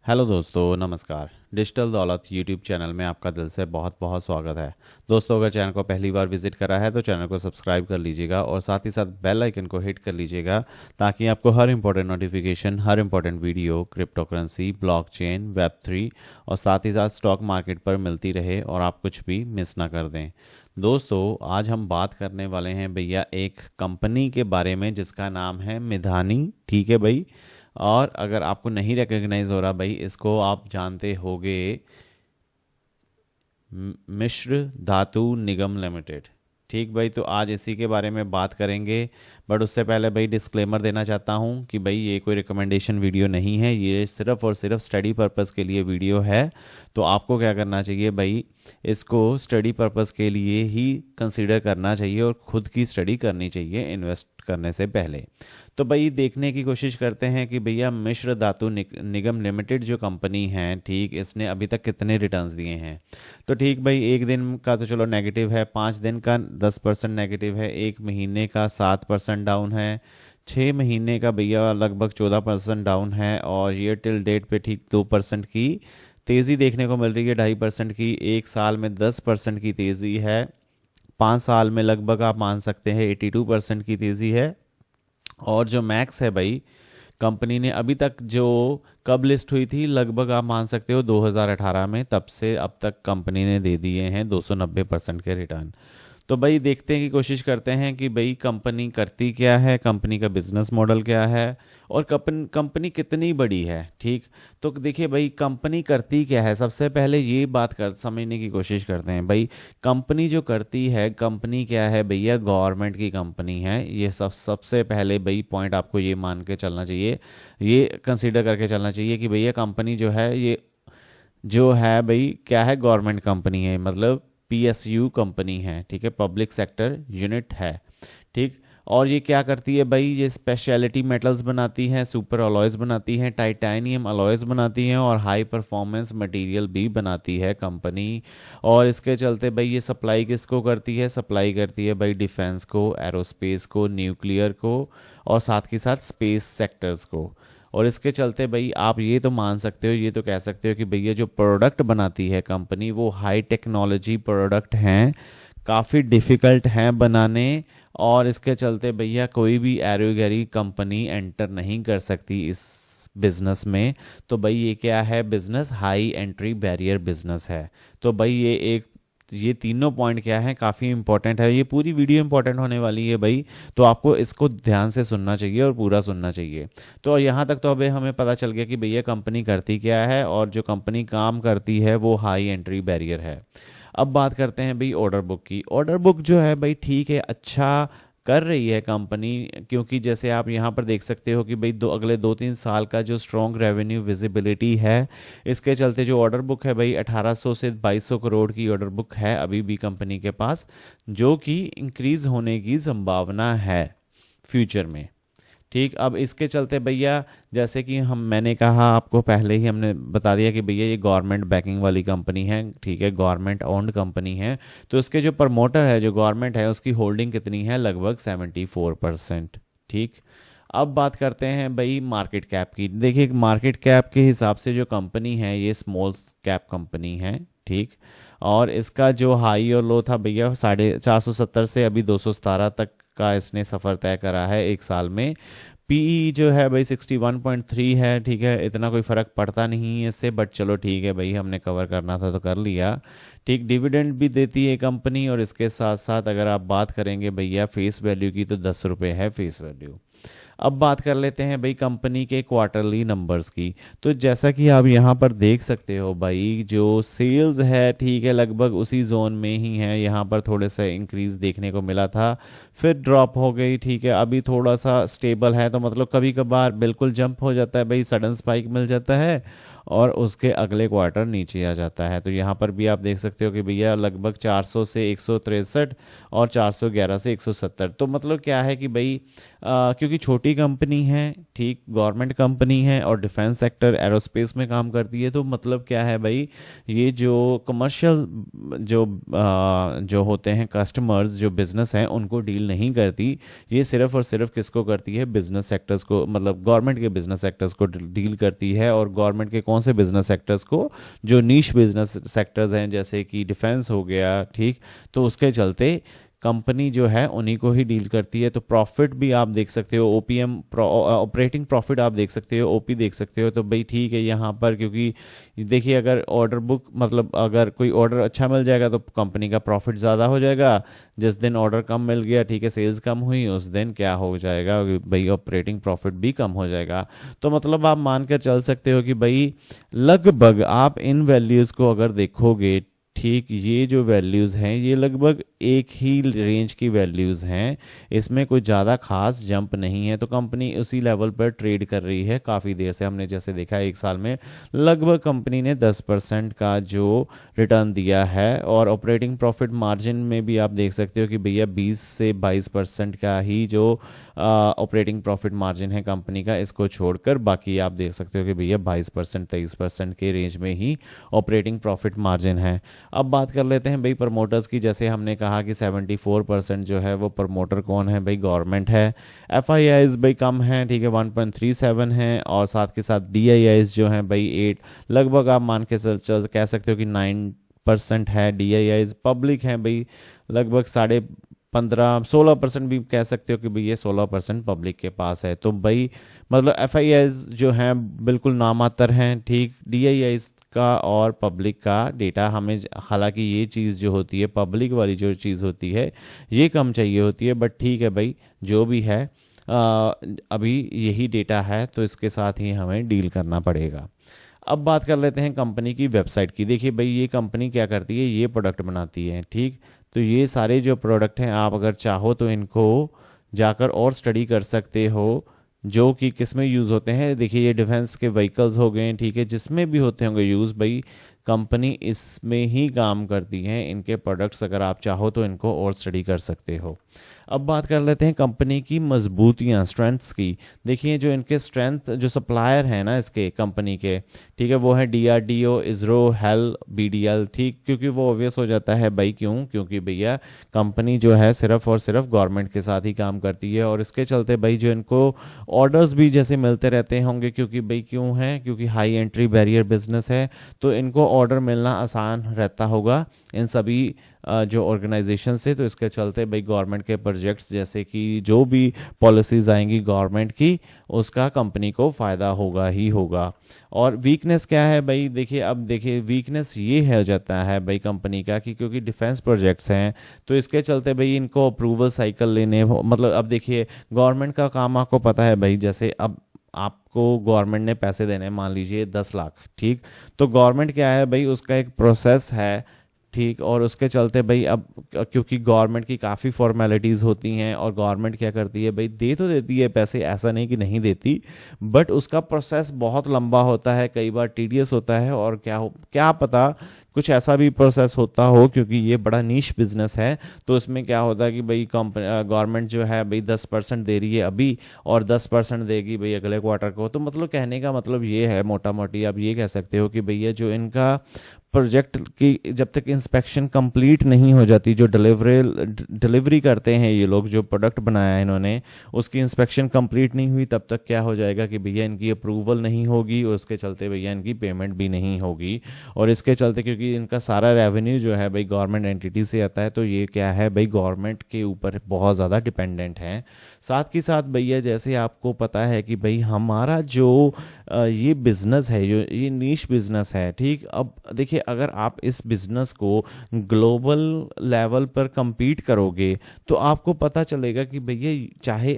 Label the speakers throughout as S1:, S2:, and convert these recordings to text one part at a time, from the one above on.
S1: Hello दोस्तों, नमस्कार। Digital दौलत यूट्यूब चैनल में आपका दिल से बहुत बहुत स्वागत है। दोस्तों, अगर चैनल को पहली बार विजिट करा है तो चैनल को सब्सक्राइब कर लीजिएगा और साथ ही साथ बेल आइकन को हिट कर लीजिएगा ताकि आपको हर इंपॉर्टेंट नोटिफिकेशन, हर important video, crypto currency, blockchain, web 3 और साथ ही साथ स्टॉक मार्केट पर मिलती रहे और आप कुछ भी मिस ना कर दें। दोस्तों, आज हम बात करने वाले हैं भैया एक कंपनी के बारे में जिसका नाम है मिधानी। ठीक है भाई। और अगर आपको नहीं रिकग्नाइज हो रहा भाई, इसको आप जानते होंगे मिश्र धातु निगम लिमिटेड। ठीक भाई, तो आज इसी के बारे में बात करेंगे। बट उससे पहले भाई डिस्क्लेमर देना चाहता हूँ कि भाई ये कोई रिकमेंडेशन वीडियो नहीं है, ये सिर्फ और सिर्फ स्टडी पर्पस के लिए वीडियो है। तो आपको क्या करना चाहिए भाई, इसको स्टडी पर्पस के लिए ही कंसीडर करना चाहिए और खुद की स्टडी करनी चाहिए इन्वेस्ट करने से पहले। तो भाई देखने की कोशिश करते हैं कि भैया मिश्र धातु निगम लिमिटेड जो कंपनी है, ठीक, इसने अभी तक कितने रिटर्न्स दिए हैं। तो ठीक भाई, एक दिन का तो चलो नेगेटिव है, 5 दिन का 10% नेगेटिव है, एक महीने का 7% डाउन है, 6 महीने का भैया लगभग 14% डाउन है और ईयर टिल डेट पे ठीक 2% की तेज़ी देखने को मिल रही है, 2.5% की। एक साल में 10% की तेज़ी है, 5 साल में लगभग आप मान सकते हैं 82% की तेज़ी है। और जो मैक्स है भाई, कंपनी ने अभी तक जो कब लिस्ट हुई थी, लगभग आप मान सकते हो 2018 में, तब से अब तक कंपनी ने दे दिए हैं 290% के रिटर्न। तो भाई देखते हैं कि कोशिश करते हैं कि भाई कंपनी करती क्या है, कंपनी का बिजनेस मॉडल क्या है और कंपनी कितनी बड़ी है। ठीक, तो देखिए भाई कंपनी करती क्या है, सबसे पहले ये बात कर समझने की कोशिश करते हैं भाई। कंपनी जो करती है, कंपनी क्या है भैया, गवर्नमेंट की कंपनी है। ये सबसे पहले भाई पॉइंट आपको ये मान के चलना चाहिए, ये कंसीडर करके चलना चाहिए कि भैया कंपनी जो है, ये जो है भाई क्या है, गवर्नमेंट कंपनी है, मतलब पीएसयू कंपनी है। ठीक है, पब्लिक सेक्टर यूनिट है। ठीक, और ये क्या करती है भाई, ये स्पेशलिटी मेटल्स बनाती हैं, सुपर अलॉयज बनाती हैं, टाइटेनियम अलॉयज बनाती हैं और हाई परफॉर्मेंस मटेरियल भी बनाती है कंपनी। और इसके चलते भाई ये सप्लाई किसको करती है, सप्लाई करती है भाई डिफेंस को, एरोस्पेस को, न्यूक्लियर को और साथ ही साथ स्पेस सेक्टर्स को। और इसके चलते भाई आप ये तो मान सकते हो, ये तो कह सकते हो कि भैया जो प्रोडक्ट बनाती है कंपनी, वो हाई टेक्नोलॉजी प्रोडक्ट हैं, काफ़ी डिफ़िकल्ट हैं बनाने। और इसके चलते भैया कोई भी एरो गैरी कंपनी एंटर नहीं कर सकती इस बिजनेस में। तो भाई ये क्या है, business high entry barrier business है। तो भाई ये तीनों पॉइंट क्या है, काफ़ी इंपॉर्टेंट है। ये पूरी वीडियो इंपॉर्टेंट होने वाली है भाई, तो आपको इसको ध्यान से सुनना चाहिए और पूरा सुनना चाहिए। तो यहाँ तक तो अभी हमें पता चल गया कि भैया कंपनी करती क्या है और जो कंपनी काम करती है वो हाई एंट्री बैरियर है। अब बात करते हैं भाई ऑर्डर बुक की। ऑर्डर बुक जो है भाई, ठीक है, अच्छा कर रही है कंपनी, क्योंकि जैसे आप यहाँ पर देख सकते हो कि भाई अगले 2-3 साल का जो स्ट्रॉन्ग रेवेन्यू विजिबिलिटी है, इसके चलते जो ऑर्डर बुक है भाई 1800 से 2200 करोड़ की ऑर्डर बुक है अभी भी कंपनी के पास, जो कि इंक्रीज होने की संभावना है फ्यूचर में। ठीक, अब इसके चलते भैया जैसे कि मैंने कहा आपको पहले ही, हमने बता दिया कि भैया ये गवर्नमेंट बैकिंग वाली कंपनी है। ठीक है, गवर्नमेंट ओन्ड कंपनी है। तो इसके जो प्रमोटर है, जो गवर्नमेंट है, उसकी होल्डिंग कितनी है, लगभग 74%। ठीक, अब बात करते हैं भाई मार्केट कैप की। देखिए मार्केट कैप के हिसाब से जो कंपनी है, ये स्मॉल कैप कंपनी है। ठीक, और इसका जो हाई और लो था भैया 470 से अभी 217 तक का इसने सफ़र तय करा है एक साल में। पीई जो है भाई 61.3 है। ठीक है, इतना कोई फ़र्क पड़ता नहीं है इससे, बट चलो ठीक है भाई, हमने कवर करना था तो कर लिया। ठीक, डिविडेंड भी देती है कंपनी और इसके साथ साथ अगर आप बात करेंगे भैया फेस वैल्यू की, तो 10 रुपये है फेस वैल्यू। अब बात कर लेते हैं भाई कंपनी के क्वार्टरली नंबर्स की। तो जैसा कि आप यहाँ पर देख सकते हो भाई, जो सेल्स है, ठीक है, लगभग उसी जोन में ही है। यहाँ पर थोड़े सा इंक्रीज देखने को मिला था, फिर ड्रॉप हो गई। ठीक है, अभी थोड़ा सा स्टेबल है। तो मतलब कभी कभार बिल्कुल जंप हो जाता है भाई, सडन स्पाइक मिल जाता है और उसके अगले क्वार्टर नीचे आ जाता है। तो यहाँ पर भी आप देख सकते हो कि भैया लगभग 400 से 163 और 411 से 170। तो मतलब क्या है कि भाई क्योंकि छोटी कंपनी है, ठीक, गवर्नमेंट कंपनी है और डिफेंस सेक्टर एरोस्पेस में काम करती है, तो मतलब क्या है भाई, ये जो कमर्शियल जो होते हैं कस्टमर्स, जो बिजनेस हैं, उनको डील नहीं करती। ये सिर्फ और सिर्फ किसको करती है, बिजनेस सेक्टर्स को, मतलब गवर्नमेंट के बिजनेस सेक्टर्स को डील करती है। और गवर्नमेंट के कौन कौन से बिजनेस सेक्टर्स को, जो नीश बिजनेस सेक्टर्स हैं जैसे कि डिफेंस हो गया, ठीक, तो उसके चलते कंपनी जो है उन्हीं को ही डील करती है। तो प्रॉफिट भी आप देख सकते हो, ओपीएम ऑपरेटिंग प्रॉफिट आप देख सकते हो, ओपी देख सकते हो। तो भाई ठीक है यहाँ पर, क्योंकि देखिए अगर ऑर्डर बुक मतलब अगर कोई ऑर्डर अच्छा मिल जाएगा तो कंपनी का प्रॉफिट ज़्यादा हो जाएगा। जिस दिन ऑर्डर कम मिल गया, ठीक है, सेल्स कम हुई, उस दिन क्या हो जाएगा भाई, ऑपरेटिंग प्रॉफिट भी कम हो जाएगा। तो मतलब आप मान कर चल सकते हो कि भाई लगभग आप इन वैल्यूज़ को अगर देखोगे, ठीक, ये जो वैल्यूज़ हैं ये लगभग एक ही रेंज की वैल्यूज़ हैं, इसमें कोई ज़्यादा खास जंप नहीं है। तो कंपनी उसी लेवल पर ट्रेड कर रही है काफ़ी देर से। हमने जैसे देखा है एक साल में लगभग कंपनी ने 10% का जो रिटर्न दिया है, और ऑपरेटिंग प्रॉफिट मार्जिन में भी आप देख सकते हो कि भैया 20 से 22% का ही जो ऑपरेटिंग प्रॉफिट मार्जिन है कंपनी का, इसको छोड़कर बाकी आप देख सकते हो कि भैया 22% 23% के रेंज में ही ऑपरेटिंग प्रॉफिट मार्जिन है। अब बात कर लेते हैं भाई प्रमोटर्स की। जैसे हमने कहा कि 74% जो है वो प्रमोटर कौन है, भाई गवर्नमेंट है। एफआईआईज भाई कम है, ठीक है, 1.37 है, और साथ के साथ डीआईआईज जो है भाई 8, लगभग आप मान के चल कह सकते हो कि 9% है डीआईआईज। पब्लिक है भाई लगभग 15-16% भी कह सकते हो कि भाई ये 16% पब्लिक के पास है। तो भाई मतलब एफआईआईज जो हैं बिल्कुल नामात्र हैं, ठीक। डीआईआईज का और पब्लिक का डेटा हमें, हालांकि ये चीज़ जो होती है पब्लिक वाली जो चीज़ होती है ये कम चाहिए होती है, बट ठीक है भाई जो भी है अभी यही डेटा है तो इसके साथ ही हमें डील करना पड़ेगा। अब बात कर लेते हैं कंपनी की वेबसाइट की। देखिए भाई ये कंपनी क्या करती है, ये प्रोडक्ट बनाती है, ठीक। तो ये सारे जो प्रोडक्ट हैं आप अगर चाहो तो इनको जाकर और स्टडी कर सकते हो, जो कि किस में यूज़ होते हैं। देखिए ये डिफेंस के व्हीकल्स हो गए, ठीक है, जिसमें भी होते होंगे यूज़, भाई कंपनी इसमें ही काम करती है। इनके प्रोडक्ट्स अगर आप चाहो तो इनको और स्टडी कर सकते हो। अब बात कर लेते हैं कंपनी की मजबूतियाँ, स्ट्रेंथ्स की। देखिए जो इनके स्ट्रेंथ जो सप्लायर हैं ना इसके कंपनी के, ठीक है, वो है डीआरडीओ, इसरो, हेल, बीडीएल, ठीक। क्योंकि वो ऑब्वियस हो जाता है भाई, क्यों, क्योंकि भैया कंपनी जो है सिर्फ और सिर्फ गवर्नमेंट के साथ ही काम करती है, और इसके चलते भाई जो इनको ऑर्डर्स भी जैसे मिलते रहते होंगे, क्योंकि भाई क्यों है, क्योंकि हाई एंट्री बैरियर बिजनेस है, तो इनको ऑर्डर मिलना आसान रहता होगा इन सभी जो ऑर्गेनाइजेशन से। तो इसके चलते भाई गवर्नमेंट के प्रोजेक्ट्स जैसे कि जो भी पॉलिसीज आएंगी गवर्नमेंट की, उसका कंपनी को फ़ायदा होगा ही होगा। और वीकनेस क्या है भाई, देखिए अब देखिए वीकनेस ये है जाता है भाई कंपनी का कि क्योंकि डिफेंस प्रोजेक्ट्स हैं तो इसके चलते भाई इनको अप्रूवल साइकिल लेने मतलब अब देखिए गवर्नमेंट का काम आपको पता है भाई, जैसे अब आपको गवर्नमेंट ने पैसे देने हैं, मान लीजिए 10 लाख, ठीक। तो गवर्नमेंट क्या है भाई, उसका एक प्रोसेस है, ठीक। और उसके चलते भाई अब क्योंकि गवर्नमेंट की काफ़ी फॉर्मेलिटीज़ होती हैं, और गवर्नमेंट क्या करती है भाई, दे तो देती है पैसे, ऐसा नहीं कि नहीं देती, बट उसका प्रोसेस बहुत लंबा होता है, कई बार टीडियस होता है, और क्या पता कुछ ऐसा भी प्रोसेस होता हो, क्योंकि ये बड़ा नीश बिजनेस है। तो इसमें क्या होता है कि भाई गवर्नमेंट जो है भाई 10% दे रही है अभी, और 10% देगी भाई अगले क्वार्टर को। तो मतलब कहने का मतलब ये है, मोटा मोटी आप ये कह सकते हो कि भैया जो इनका प्रोजेक्ट की जब तक इंस्पेक्शन कंप्लीट नहीं हो जाती, जो डिलीवरी करते हैं ये लोग, जो प्रोडक्ट बनाया है इन्होंने, उसकी इंस्पेक्शन कंप्लीट नहीं हुई, तब तक क्या हो जाएगा कि भैया इनकी अप्रूवल नहीं होगी, और उसके चलते भैया इनकी पेमेंट भी नहीं होगी। और इसके चलते क्योंकि इनका सारा रेवेन्यू जो है भाई गवर्नमेंट एंटिटी से आता है, तो ये क्या है भाई गवर्नमेंट के ऊपर बहुत ज़्यादा डिपेंडेंट है। साथ ही साथ भैया जैसे आपको पता है कि भाई हमारा जो ये बिज़नेस है, जो ये नीश बिज़नेस है, ठीक। अब देखिए अगर आप इस बिज़नेस को ग्लोबल लेवल पर compete करोगे तो आपको पता चलेगा कि भैया चाहे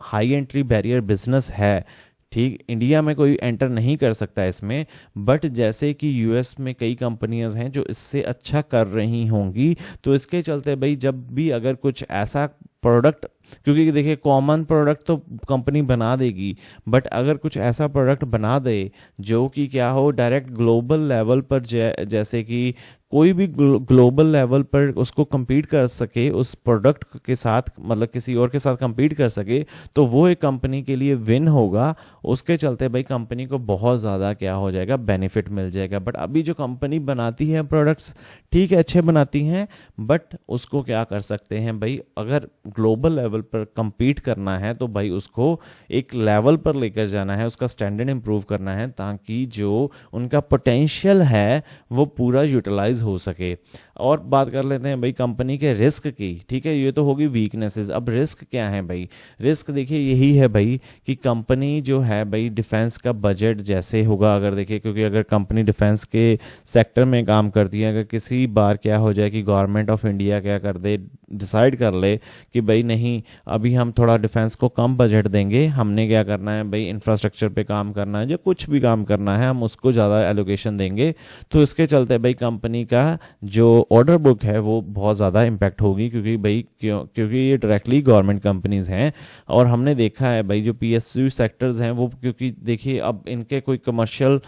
S1: हाई एंट्री बैरियर बिजनेस है, ठीक, इंडिया में कोई एंटर नहीं कर सकता इसमें, बट जैसे कि यूएस में कई कंपनियां हैं जो इससे अच्छा कर रही होंगी, तो इसके चलते भाई जब भी अगर कुछ ऐसा प्रोडक्ट, क्योंकि देखिए कॉमन प्रोडक्ट तो कंपनी बना देगी, बट अगर कुछ ऐसा प्रोडक्ट बना दे जो कि क्या हो डायरेक्ट ग्लोबल लेवल पर जैसे कि कोई भी ग्लोबल लेवल पर उसको compete कर सके, उस प्रोडक्ट के साथ मतलब किसी और के साथ compete कर सके, तो वो एक कंपनी के लिए विन होगा। उसके चलते भाई कंपनी को बहुत ज़्यादा क्या हो जाएगा, बेनिफिट मिल जाएगा। बट अभी जो कंपनी बनाती है प्रोडक्ट्स, ठीक है अच्छे बनाती हैं, बट उसको क्या कर सकते हैं भाई, अगर ग्लोबल लेवल पर compete करना है तो भाई उसको एक लेवल पर लेकर जाना है, उसका स्टैंडर्ड इंप्रूव करना है, ताकि जो उनका पोटेंशियल है वो पूरा यूटिलाइज हो सके। और बात कर लेते हैं भाई कंपनी के रिस्क की। ठीक है, ये तो होगी वीकनेसेस। अब रिस्क क्या है भाई? रिस्क देखिए यही है भाई कि कंपनी जो है भाई डिफेंस का बजट जैसे होगा, अगर देखिए, क्योंकि अगर कंपनी डिफेंस के सेक्टर में काम करती है, अगर किसी बार क्या हो जाए कि गवर्नमेंट ऑफ इंडिया क्या कर दे, डिसाइड कर ले कि भाई नहीं अभी हम थोड़ा डिफेंस को कम बजट देंगे, हमने क्या करना है भाई इंफ्रास्ट्रक्चर पे काम करना है, या कुछ भी काम करना है, हम उसको ज़्यादा एलोकेशन देंगे, तो इसके चलते भाई कंपनी का जो ऑर्डर बुक है वो बहुत ज़्यादा इम्पैक्ट होगी। क्योंकि भाई क्योंकि ये डायरेक्टली गवर्नमेंट कंपनीज हैं, और हमने देखा है भाई जो PSU सेक्टर्स हैं वो, क्योंकि देखिए अब इनके कोई कमर्शियल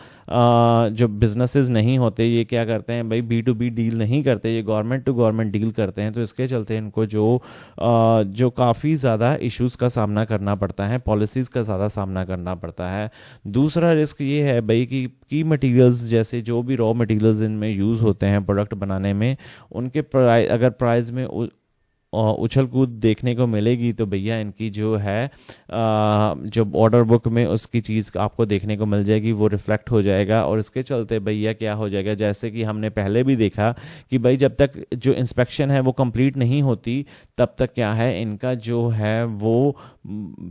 S1: जो बिजनेसेस नहीं होते, ये क्या करते हैं भाई B2B डील नहीं करते, ये गवर्नमेंट टू गवर्नमेंट डील करते हैं। तो इसके चलते इनको जो काफ़ी ज़्यादा इश्यूज़ का सामना करना पड़ता है, पॉलिसीज़ का ज़्यादा सामना करना पड़ता है। दूसरा रिस्क ये है भाई कि की मटेरियल्स, जैसे जो भी रॉ मटेरियल्स इनमें यूज़ होते हैं प्रोडक्ट बनाने में, उनके अगर प्राइस में उछल कूद देखने को मिलेगी, तो भैया इनकी जो है जो ऑर्डर बुक में उसकी चीज़ आपको देखने को मिल जाएगी, वो रिफ्लेक्ट हो जाएगा। और इसके चलते भैया क्या हो जाएगा, जैसे कि हमने पहले भी देखा कि भाई जब तक जो इंस्पेक्शन है वो कंप्लीट नहीं होती, तब तक क्या है इनका जो है वो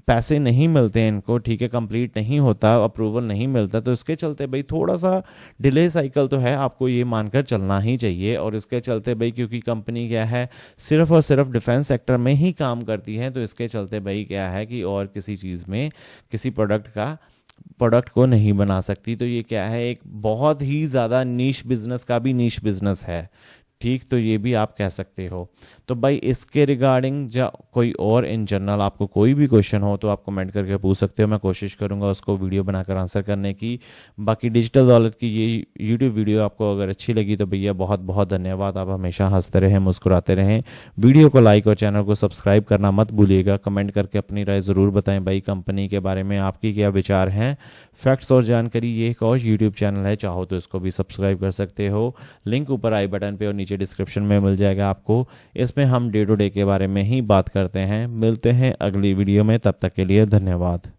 S1: पैसे नहीं मिलते इनको। ठीक है, कंप्लीट नहीं होता, अप्रूवल नहीं मिलता, तो इसके चलते भाई थोड़ा सा डिले साइकिल तो है, आपको ये मानकर चलना ही चाहिए। और इसके चलते भाई क्योंकि कंपनी क्या है सिर्फ और सिर्फ डिफेंस सेक्टर में ही काम करती है, तो इसके चलते भाई क्या है कि और किसी चीज़ में किसी प्रोडक्ट को नहीं बना सकती। तो ये क्या है, एक बहुत ही ज़्यादा नीश बिजनेस का भी नीश बिजनेस है। ठीक, तो ये भी आप कह सकते हो। तो भाई इसके रिगार्डिंग कोई और इन जनरल आपको कोई भी क्वेश्चन हो तो आप कमेंट करके पूछ सकते हो, मैं कोशिश करूंगा उसको वीडियो बनाकर आंसर करने की। बाकी डिजिटल दौलत की ये यूट्यूब वीडियो आपको अगर अच्छी लगी तो भैया बहुत बहुत धन्यवाद। आप हमेशा हंसते रहें, मुस्कुराते रहें। वीडियो को लाइक और चैनल को सब्सक्राइब करना मत भूलिएगा। कमेंट करके अपनी राय ज़रूर बताएं भाई कंपनी के बारे में आपकी क्या विचार हैं। फैक्ट्स और जानकारी ये एक और यूट्यूब चैनल है, चाहो तो इसको भी सब्सक्राइब कर सकते हो। लिंक ऊपर आई बटन पे और नीचे डिस्क्रिप्शन में मिल जाएगा आपको। इसमें हम डे टू डे के बारे में ही बात करते हैं। मिलते हैं अगली वीडियो में, तब तक के लिए धन्यवाद।